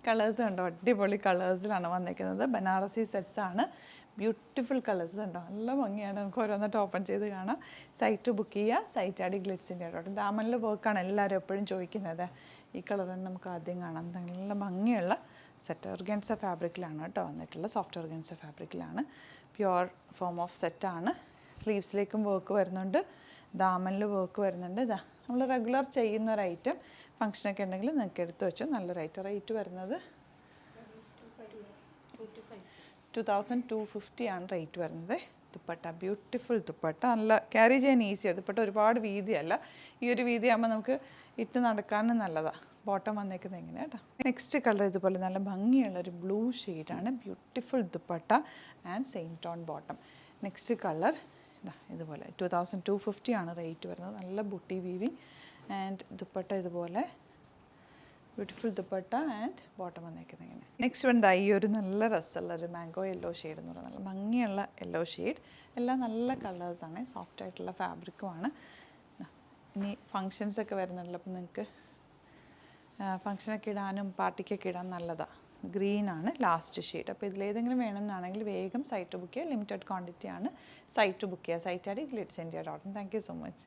Colours കണ്ടോ, അടിപൊളി കളേഴ്സിലാണ് വന്നിരിക്കുന്നത്. ബനാറസി സെറ്റ്സ് ആണ്, ബ്യൂട്ടിഫുൾ കളേഴ്സ് കണ്ടോ, നല്ല ഭംഗിയാണ്. നമുക്ക് ഓരോന്നിട്ട് ഓപ്പൺ ചെയ്ത് കാണാം. സൈറ്റ് ബുക്ക് ചെയ്യുക, സൈറ്റ് ആടി ഗ്ലിറ്റ്സിൻ്റെ കേട്ടോ. ദാമനിൽ വർക്കാണ് എല്ലാവരും എപ്പോഴും ചോദിക്കുന്നത്. ഈ കളർ തന്നെ നമുക്ക് ആദ്യം കാണാം. നല്ല ഭംഗിയുള്ള സെറ്റ് ഓർഗൻസ ഫാബ്രിക്കിലാണ് കേട്ടോ വന്നിട്ടുള്ളത്. സോഫ്റ്റ് ഓർഗൻസ ഫാബ്രിക്കിലാണ്, പ്യുവർ ഫോം ഓഫ് സെറ്റാണ്. സ്ലീവ്സിലേക്കും വർക്ക് വരുന്നുണ്ട്, ദാമനിൽ വർക്ക് വരുന്നുണ്ട്. ഇതാ നമ്മൾ റെഗുലർ ചെയ്യുന്ന ഒരു ഐറ്റം. ഫംഗ്ഷനൊക്കെ ഉണ്ടെങ്കിൽ നിങ്ങൾക്ക് എടുത്ത് വെച്ചോ. നല്ലൊരു ഐറ്റം. റേറ്റ് വരുന്നത് 2250 ആണ് റേറ്റ് വരുന്നത്. ദുപ്പട്ട ബ്യൂട്ടിഫുൾ ദുപ്പട്ട, നല്ല ക്യാരി ചെയ്യാൻ ഈസിയാണ്. ദുപ്പട്ട ഒരുപാട് വീതിയല്ല, ഈ ഒരു വീതിയാകുമ്പോൾ നമുക്ക് ഇട്ട് നടക്കാനും നല്ലതാണ്. ബോട്ടം വന്നേക്കുന്നത് എങ്ങനെ കേട്ടോ. നെക്സ്റ്റ് കളർ ഇതുപോലെ നല്ല ഭംഗിയുള്ളൊരു ബ്ലൂ ഷെയ്ഡാണ്. Beautiful dupatta and same tone bottom. Next colour ഇതുപോലെ 2250 ആണ് റേറ്റ് വരുന്നത്. നല്ല ബുട്ടി വീവിങ് ആൻഡ് ദുപ്പട്ട ഇതുപോലെ ബ്യൂട്ടിഫുൾ ദുപ്പട്ട ആൻഡ് ബോട്ടം വന്നേക്കുന്നത് ഇങ്ങനെ. നെക്സ്റ്റ് വൺ ഈ ഒരു നല്ല രസമുള്ള ഒരു മാംഗോ യെല്ലോ ഷെയ്ഡ് എന്ന് പറയുന്നത്, നല്ല ഭംഗിയുള്ള യെല്ലോ ഷെയ്ഡ്. എല്ലാം നല്ല കളേഴ്സാണ്, സോഫ്റ്റ് ആയിട്ടുള്ള ഫാബ്രിക്കുമാണ്. ഇനി ഫങ്ഷൻസൊക്കെ വരുന്നുണ്ടല്ലോ, അപ്പം നിങ്ങൾക്ക് ഫങ്ഷനൊക്കെ ഇടാനും പാർട്ടിക്കൊക്കെ ഇടാൻ നല്ലതാണ്. ഗ്രീനാണ് ലാസ്റ്റ് ഷെയ്ഡ്. അപ്പോൾ ഇതിലേതെങ്കിലും വേണമെന്നാണെങ്കിൽ വേഗം സൈറ്റ് ബുക്ക് ചെയ്യുക. ലിമിറ്റഡ് ക്വാണ്ടിറ്റി ആണ്. സൈറ്റ് ബുക്ക് ചെയ്യുക. Site Aadi glitz India. Thank you so much.